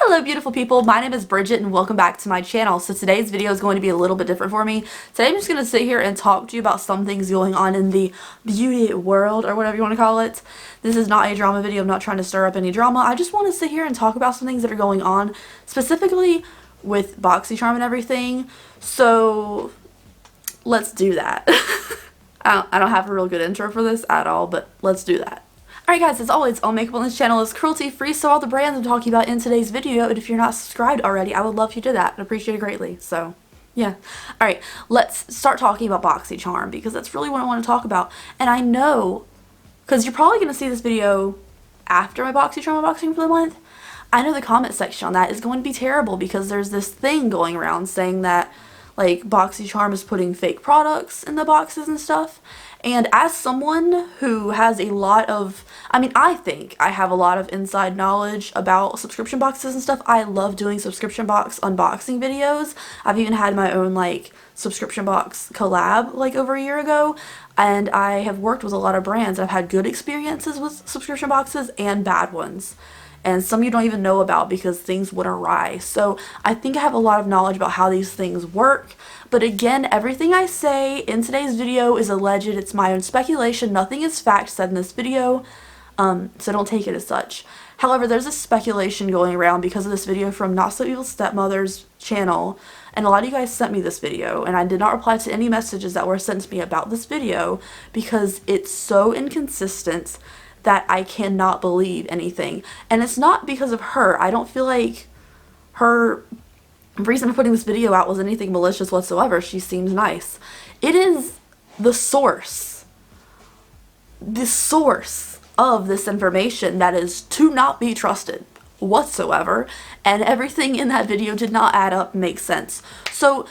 Hello beautiful people, my name is Bridget and welcome back to my channel. So today's video is going to be a little bit different for me. Today I'm just going to sit here and talk to you about some things going on in the beauty world, or whatever you want to call it. This is not a drama video, I'm not trying to stir up any drama. I just want to sit here and talk about some things that are going on, specifically with Boxycharm and everything. So let's do that. I don't have a real good intro for this at all, but let's do that. Alright guys, as always, all makeup on this channel is cruelty free, so all the brands I'm talking about in today's video, and if you're not subscribed already, I would love if you did that. I'd appreciate it greatly, so yeah. Alright, let's start talking about Boxycharm, because that's really what I want to talk about. And I know, because you're probably going to see this video after my Boxycharm unboxing for the month, I know the comment section on that is going to be terrible, because there's this thing going around saying that, like, Boxycharm is putting fake products in the boxes and stuff. And as someone who has a lot of, I think I have a lot of inside knowledge about subscription boxes and stuff. I love doing subscription box unboxing videos. I've even had my own, like, subscription box collab, like, over a year ago. And I have worked with a lot of brands. I've had good experiences with subscription boxes and bad ones. And some you don't even know about because things went awry. So I think I have a lot of knowledge about how these things work. But again, everything I say in today's video is alleged. It's my own speculation. Nothing is fact said in this video. So don't take it as such. However, there's a speculation going around because of this video from Not So Evil Stepmother's channel. And a lot of you guys sent me this video. And I did not reply to any messages that were sent to me about this video because it's so inconsistent that I cannot believe anything. And it's not because of her. I don't feel like her reason for putting this video out was anything malicious whatsoever. She seems nice. It is the source of this information that is to not be trusted whatsoever, and everything in that video did not add up and make sense. So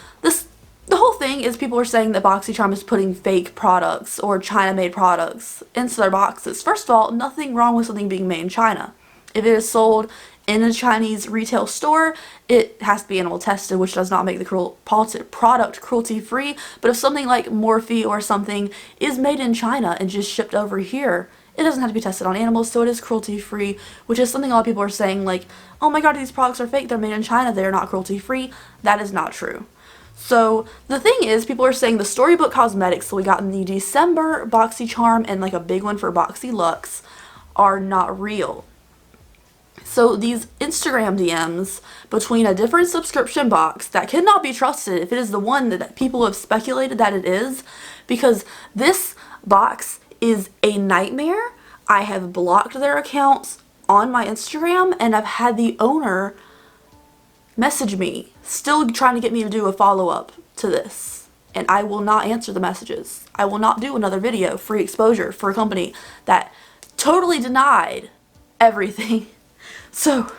the whole thing is people are saying that Boxycharm is putting fake products or China-made products into their boxes. First of all, nothing wrong with something being made in China. If it is sold in a Chinese retail store, it has to be animal tested, which does not make the product cruelty-free. But if something like Morphe or something is made in China and just shipped over here, it doesn't have to be tested on animals, so it is cruelty-free, which is something a lot of people are saying, like, oh my god, these products are fake, they're made in China, they're not cruelty-free. That is not true. So the thing is, people are saying the Storybook cosmetics that we got in the December Boxycharm and like a big one for Boxy Luxe are not real. So these Instagram DMs between a different subscription box that cannot be trusted if it is the one that people have speculated that it is, because this box is a nightmare. I have blocked their accounts on my Instagram and I've had the owner message me, still trying to get me to do a follow-up to this. And I will not answer the messages. I will not do another video, free exposure, for a company that totally denied everything. So,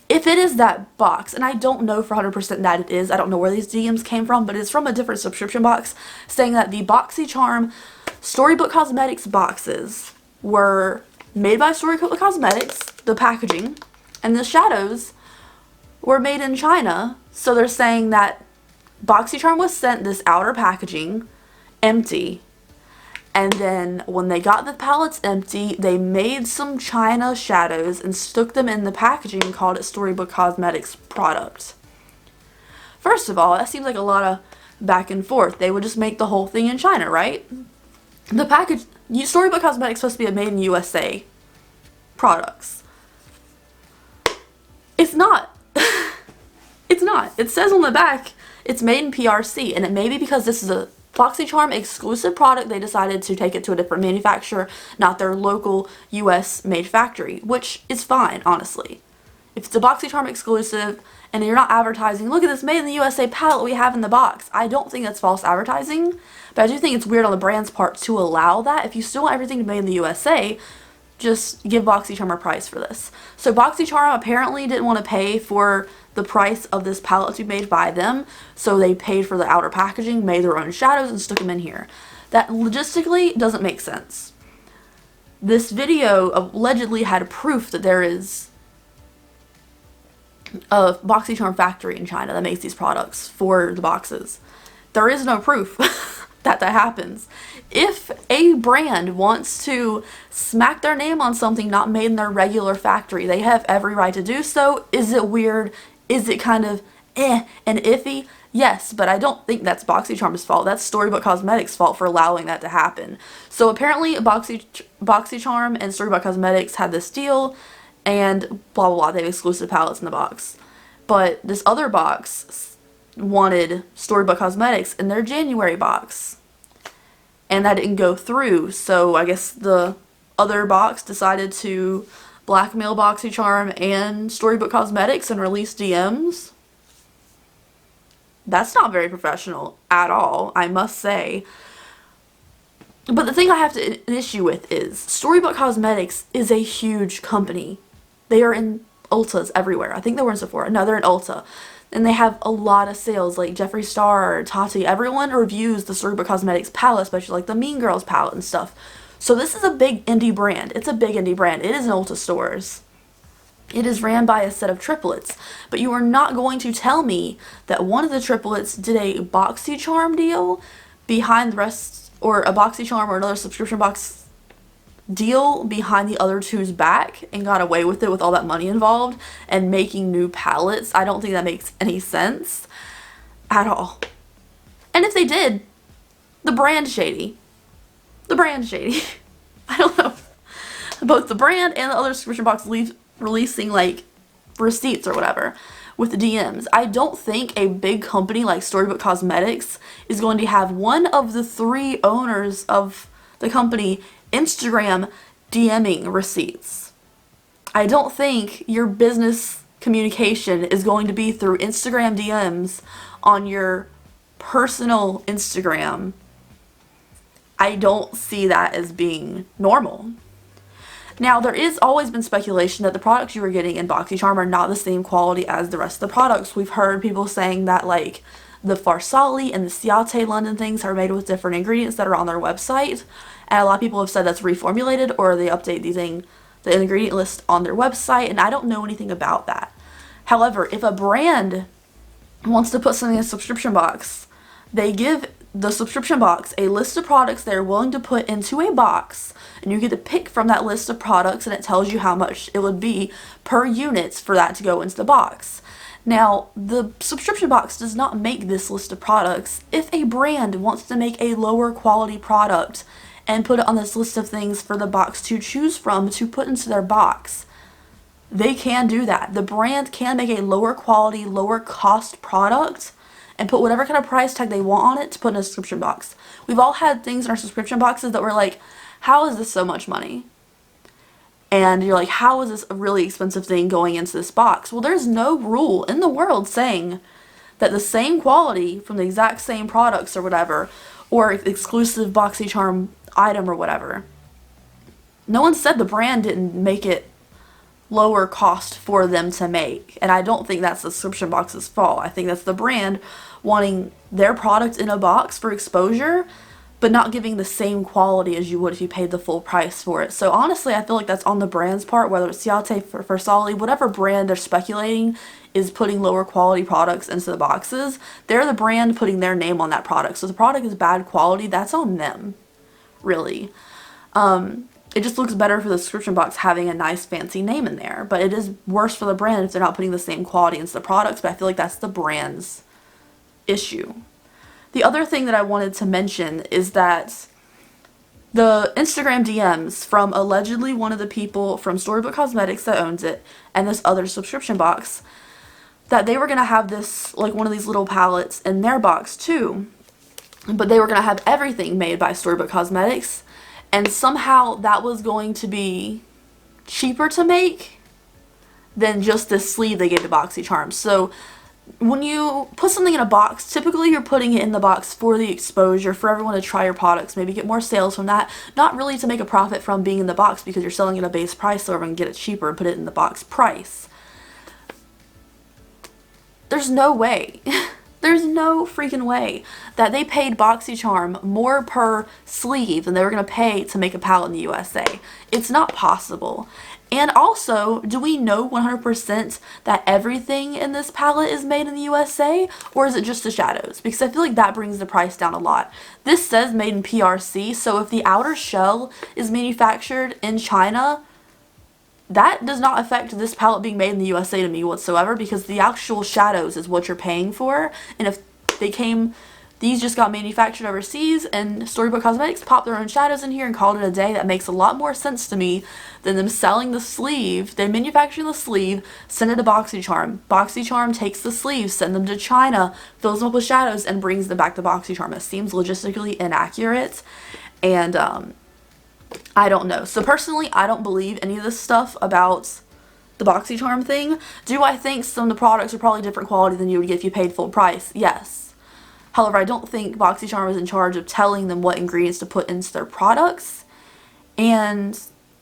if it is that box, and I don't know for 100% that it is, I don't know where these DMs came from, but it's from a different subscription box, saying that the Boxycharm Storybook Cosmetics boxes were made by Storybook Cosmetics, the packaging, and the shadows were made in China. So they're saying that Boxycharm was sent this outer packaging empty, and then when they got the pallets empty, they made some China shadows and stuck them in the packaging and called it Storybook Cosmetics product. First of all, that seems like a lot of back and forth. They would just make the whole thing in China, right? The package, Storybook Cosmetics is supposed to be a made in USA products. It's not. It's not. It says on the back it's made in PRC, and it may be because this is a Boxycharm exclusive product, they decided to take it to a different manufacturer, not their local US made factory, which is fine, honestly. If it's a Boxycharm exclusive and you're not advertising, look at this made in the USA palette we have in the box, I don't think that's false advertising, but I do think it's weird on the brand's part to allow that. If you still want everything to be made in the USA, just give Boxycharm a price for this. So Boxycharm apparently didn't want to pay for the price of this palette to be made by them, so they paid for the outer packaging, made their own shadows, and stuck them in here. That logistically doesn't make sense. This video allegedly had proof that there is a Boxycharm factory in China that makes these products for the boxes. There is no proof. that happens. If a brand wants to smack their name on something not made in their regular factory, they have every right to do so. Is it weird? Is it kind of and iffy? Yes, but I don't think that's Boxycharm's fault. That's Storybook Cosmetics' fault for allowing that to happen. So apparently Boxycharm and Storybook Cosmetics had this deal, and blah blah blah, they have exclusive palettes in the box. But this other box wanted Storybook Cosmetics in their January box, and that didn't go through, so I guess the other box decided to blackmail Boxycharm and Storybook Cosmetics and release DMs. That's not very professional at all, I must say. But the thing I have an issue with is Storybook Cosmetics is a huge company. They are in Ulta's everywhere. I think they were in Sephora. No, they're in Ulta. And they have a lot of sales, like Jeffree Star, Tati. Everyone reviews the Storybook Cosmetics palette, especially like the Mean Girls palette and stuff. So this is a big indie brand. It's a big indie brand. It is in Ulta stores. It is ran by a set of triplets, but you are not going to tell me that one of the triplets did a Boxycharm deal behind the rest, or a Boxycharm or another subscription box deal behind the other two's back and got away with it with all that money involved and making new palettes. I don't think that makes any sense at all. And if they did, the brand shady. The brand shady. I don't know. Both the brand and the other subscription box releasing like receipts or whatever with the DMs. I don't think a big company like Storybook Cosmetics is going to have one of the three owners of the company Instagram DMing receipts. I don't think your business communication is going to be through Instagram DMs on your personal Instagram. I don't see that as being normal. Now, there is always been speculation that the products you were getting in Boxycharm are not the same quality as the rest of the products. We've heard people saying that, like, the Farsali and the Suic'de London things are made with different ingredients that are on their website. And a lot of people have said that's reformulated, or they update the ingredient list on their website, and I don't know anything about that. However, if a brand wants to put something in a subscription box, they give the subscription box a list of products they're willing to put into a box, and you get to pick from that list of products, and it tells you how much it would be per unit for that to go into the box. Now, the subscription box does not make this list of products. If a brand wants to make a lower quality product and put it on this list of things for the box to choose from to put into their box, they can do that. The brand can make a lower quality, lower cost product and put whatever kind of price tag they want on it to put in a subscription box. We've all had things in our subscription boxes that were like, how is this so much money? And you're like, how is this a really expensive thing going into this box? Well, there's no rule in the world saying that the same quality from the exact same products or whatever, or exclusive Boxycharm item or whatever. No one said the brand didn't make it lower cost for them to make, and I don't think that's the subscription box's fault. I think that's the brand wanting their product in a box for exposure, but not giving the same quality as you would if you paid the full price for it. So honestly, I feel like that's on the brand's part, whether it's Suic'de, Farsali, whatever brand they're speculating is putting lower quality products into the boxes. They're the brand putting their name on that product. So if the product is bad quality, that's on them, really. It just looks better for the subscription box having a nice fancy name in there, but it is worse for the brand if they're not putting the same quality into the products, but I feel like that's the brand's issue. The other thing that I wanted to mention is that the Instagram DMs from allegedly one of the people from Storybook Cosmetics that owns it and this other subscription box, that they were going to have this, like one of these little palettes in their box too, but they were going to have everything made by Storybook Cosmetics, and somehow that was going to be cheaper to make than just this sleeve they gave to Boxycharm. So when you put something in a box, typically you're putting it in the box for the exposure, for everyone to try your products, maybe get more sales from that, not really to make a profit from being in the box because you're selling it at a base price so everyone can get it cheaper and put it in the box price. There's no way. There's no freaking way that they paid Boxycharm more per sleeve than they were going to pay to make a palette in the USA. It's not possible. And also, do we know 100% that everything in this palette is made in the USA, or is it just the shadows? Because I feel like that brings the price down a lot. This says made in PRC, so if the outer shell is manufactured in China, that does not affect this palette being made in the USA to me whatsoever, because the actual shadows is what you're paying for. And if these just got manufactured overseas and Storybook Cosmetics popped their own shadows in here and called it a day, that makes a lot more sense to me than them selling the sleeve. They manufacture the sleeve, send it to Boxycharm. Boxycharm takes the sleeves, send them to China, fills them up with shadows, and brings them back to Boxycharm. It seems logistically inaccurate, and I don't know. So personally, I don't believe any of this stuff about the Boxycharm thing. Do I think some of the products are probably different quality than you would get if you paid full price? Yes. However, I don't think Boxycharm is in charge of telling them what ingredients to put into their products. And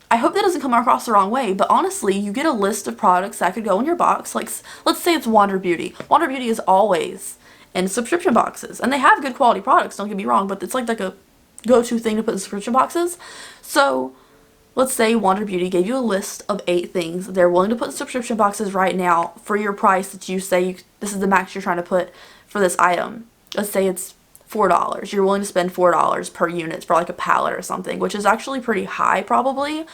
I hope that doesn't come across the wrong way, but honestly, you get a list of products that could go in your box. Like, let's say it's Wander Beauty. Wander Beauty is always in subscription boxes. And they have good quality products, don't get me wrong, but it's like a go-to thing to put in subscription boxes. So let's say Wander Beauty gave you a list of 8 things they're willing to put in subscription boxes right now for your price that you say this is the max you're trying to put for this item. Let's say it's $4. You're willing to spend $4 per unit for like a palette or something, which is actually pretty high probably.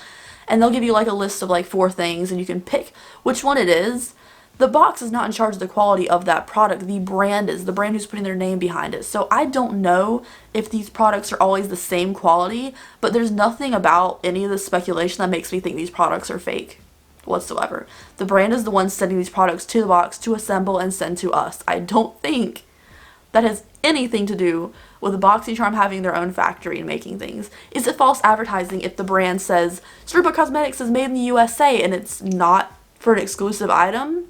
And they'll give you like a list of like 4 things and you can pick which one it is. The box is not in charge of the quality of that product. The brand is. The brand who's putting their name behind it. So I don't know if these products are always the same quality, but there's nothing about any of the speculation that makes me think these products are fake whatsoever. The brand is the one sending these products to the box to assemble and send to us. I don't think that has anything to do with Boxycharm having their own factory and making things. Is it false advertising if the brand says Storybook Cosmetics is made in the USA and it's not for an exclusive item?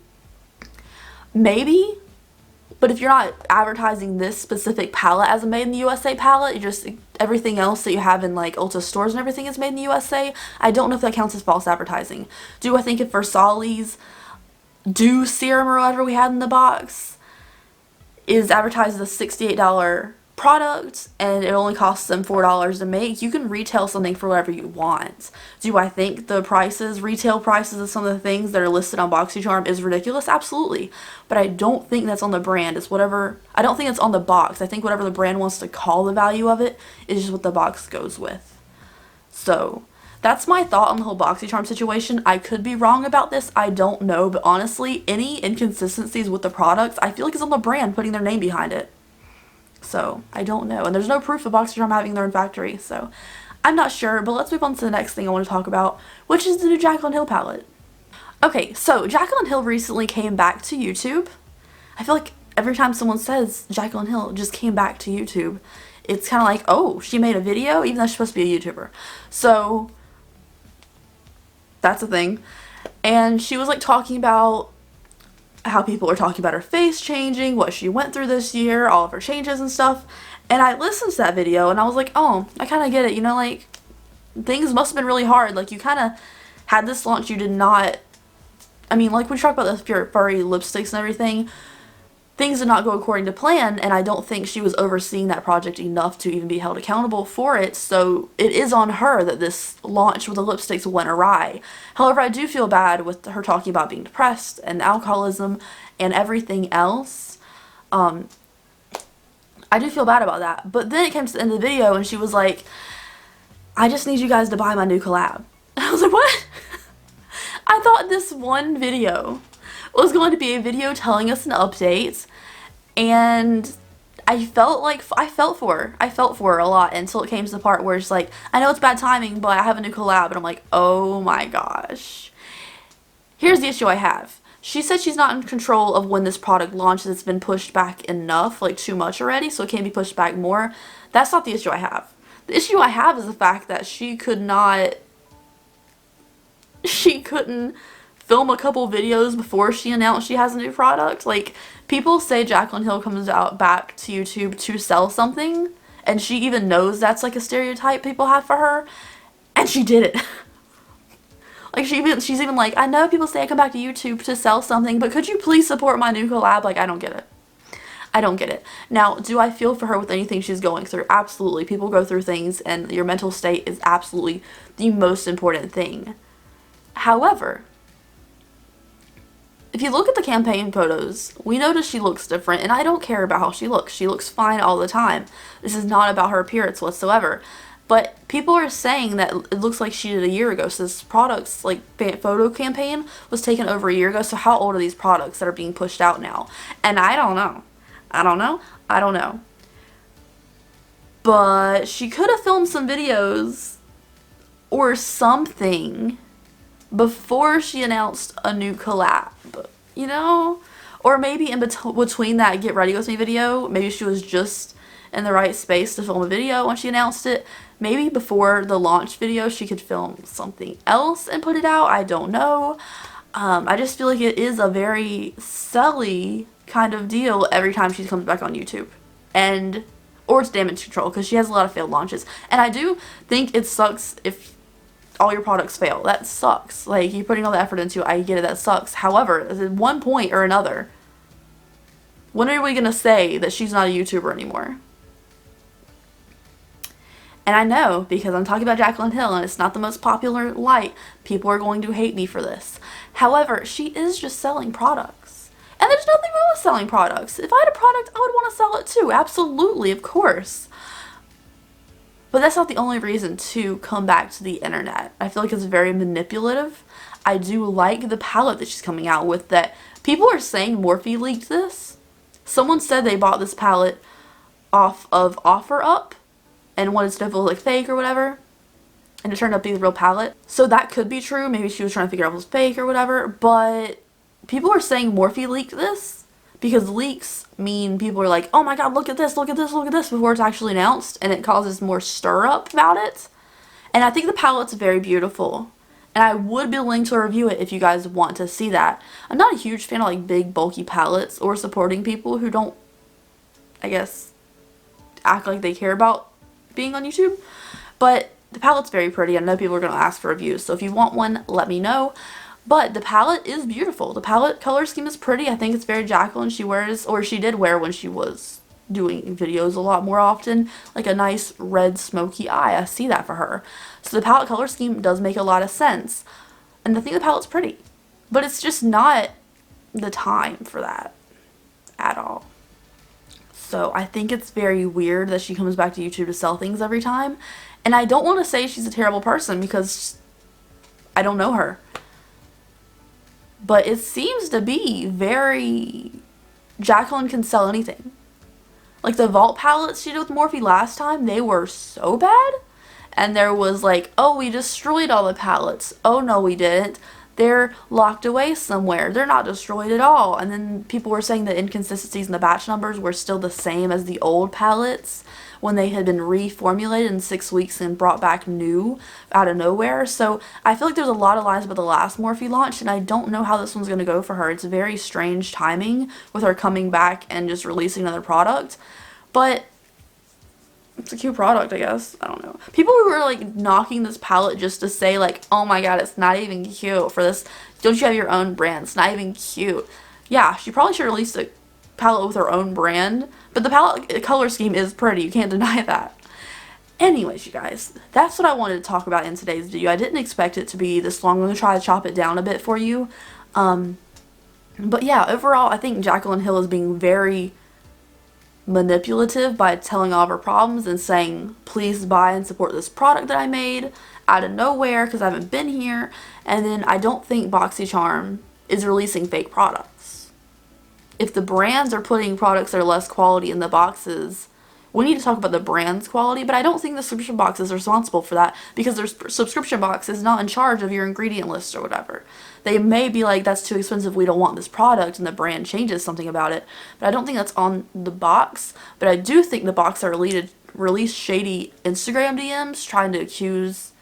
Maybe, but if you're not advertising this specific palette as a made in the USA palette, you just everything else that you have in like Ulta stores and everything is made in the USA, I don't know if that counts as false advertising. Do I think if Versailles Dew Serum or whatever we had in the box is advertised as a $68 product and it only costs them $4 to make, you can retail something for whatever you want. Do I think the retail prices of some of the things that are listed on Boxycharm is ridiculous? Absolutely. But I don't think that's on the brand. I don't think it's on the box. I think whatever the brand wants to call the value of it is just what the box goes with. So that's my thought on the whole Boxycharm situation. I could be wrong about this, I don't know, but honestly, any inconsistencies with the products, I feel like it's on the brand putting their name behind it. So, I don't know. And there's no proof of Boxycharm having their own factory, so I'm not sure, but let's move on to the next thing I want to talk about, which is the new Jaclyn Hill palette. Okay, so Jaclyn Hill recently came back to YouTube. I feel like every time someone says Jaclyn Hill just came back to YouTube, it's kind of like, oh, she made a video, even though she's supposed to be a YouTuber. So that's a thing. And she was like talking about how people are talking about her face changing, what she went through this year, all of her changes and stuff. And I listened to that video and I was like, oh, I kind of get it. You know, like, things must have been really hard. Like, you kind of had this launch, you did not, I mean, like, when you talk about the furry lipsticks and everything, things did not go according to plan, and I don't think she was overseeing that project enough to even be held accountable for it, so it is on her that this launch with the lipsticks went awry. However, I do feel bad with her talking about being depressed and alcoholism and everything else. I do feel bad about that, but then it came to the end of the video and she was like, I just need you guys to buy my new collab. I was like, what? I thought this one video was going to be a video telling us an update, and I felt for her. I felt for her a lot until it came to the part where it's like, I know it's bad timing, but I have a new collab, and I'm like, oh my gosh. Here's the issue I have. She said she's not in control of when this product launches. It's been pushed back enough, like too much already, so it can't be pushed back more. That's not the issue I have. The issue I have is the fact that she couldn't film a couple videos before she announced she has a new product. Like, people say Jaclyn Hill comes out back to YouTube to sell something, and she even knows that's like a stereotype people have for her, and she did it. Like, she's even like, I know people say I come back to YouTube to sell something, but could you please support my new collab? Like, I don't get it. I don't get it. Now, do I feel for her with anything she's going through? Absolutely. People go through things, and your mental state is absolutely the most important thing. However, if you look at the campaign photos, we notice she looks different, and I don't care about how she looks. She looks fine all the time. This is not about her appearance whatsoever. But people are saying that it looks like she did a year ago. So this product's like photo campaign was taken over a year ago. So how old are these products that are being pushed out now? And I don't know. I don't know. But she could have filmed some videos or something before she announced a new collab, you know? Or maybe in between that Get Ready With Me video, maybe she was just in the right space to film a video when she announced it. Maybe before the launch video she could film something else and put it out. I don't know. I just feel like it is a very silly kind of deal every time she comes back on YouTube. Or it's damage control, because she has a lot of failed launches. And I do think it sucks if all your products fail. That sucks. Like, you're putting all the effort into it. I get it, that sucks. However, at one point or another, when are we going to say that she's not a YouTuber anymore? And I know, because I'm talking about Jaclyn Hill and it's not the most popular light, people are going to hate me for this. However, she is just selling products. And there's nothing wrong with selling products. If I had a product, I would want to sell it too. Absolutely, of course. But that's not the only reason to come back to the internet. I feel like it's very manipulative. I do like the palette that she's coming out with, that people are saying Morphe leaked this. Someone said they bought this palette off of OfferUp and wanted stuff to look like fake or whatever, and it turned out to be the real palette. So that could be true. Maybe she was trying to figure out if it was fake or whatever, but people are saying Morphe leaked this because leaks mean people are like, oh my god, look at this, look at this, look at this, before it's actually announced, and it causes more stir up about it. And I think the palette's very beautiful, and I would be willing to review it if you guys want to see that. I'm not a huge fan of like big bulky palettes or supporting people who don't, I guess, act like they care about being on YouTube, but the palette's very pretty. I know people are going to ask for reviews, so if you want one, let me know. But the palette is beautiful. The palette color scheme is pretty. I think it's very Jaclyn. She wears, or she did wear when she was doing videos a lot more often, like a nice red smoky eye. I see that for her. So the palette color scheme does make a lot of sense. And I think the palette's pretty. But it's just not the time for that at all. So I think it's very weird that she comes back to YouTube to sell things every time. And I don't want to say she's a terrible person because I don't know her. But it seems to be very... Jaclyn can sell anything. Like the Vault palettes she did with Morphe last time, they were so bad. And there was like, oh, we destroyed all the palettes. Oh, no, we didn't. They're locked away somewhere. They're not destroyed at all. And then people were saying the inconsistencies in the batch numbers were still the same as the old palettes when they had been reformulated in 6 weeks and brought back new out of nowhere. So I feel like there's a lot of lies about the last Morphe launch, and I don't know how this one's going to go for her. It's very strange timing with her coming back and just releasing another product. But it's a cute product, I guess. I don't know. People who were like knocking this palette just to say like, oh my god, it's not even cute for this. Don't you have your own brand? It's not even cute. Yeah, she probably should release a palette with her own brand. But the palette color scheme is pretty. You can't deny that. Anyways, you guys, that's what I wanted to talk about in today's video. I didn't expect it to be this long. I'm going to try to chop it down a bit for you. But yeah, overall, I think Jaclyn Hill is being very manipulative by telling all of her problems and saying, please buy and support this product that I made out of nowhere because I haven't been here. And then I don't think Boxycharm is releasing fake products. If the brands are putting products that are less quality in the boxes, we need to talk about the brand's quality, but I don't think the subscription box is responsible for that because their subscription box is not in charge of your ingredient list or whatever. They may be like, that's too expensive, we don't want this product, and the brand changes something about it, but I don't think that's on the box. But I do think the box are released shady Instagram DMs trying to accuse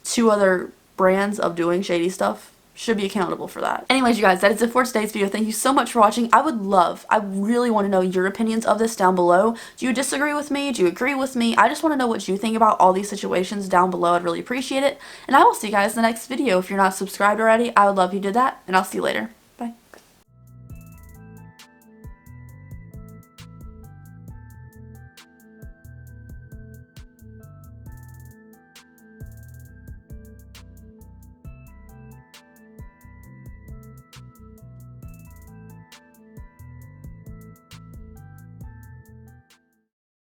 2 other brands of doing shady stuff. Should be accountable for that. Anyways, you guys, that is it for today's video. Thank you so much for watching. I really want to know your opinions of this down below. Do you disagree with me? Do you agree with me? I just want to know what you think about all these situations down below. I'd really appreciate it. And I will see you guys in the next video. If you're not subscribed already, I would love if you did that, and I'll see you later.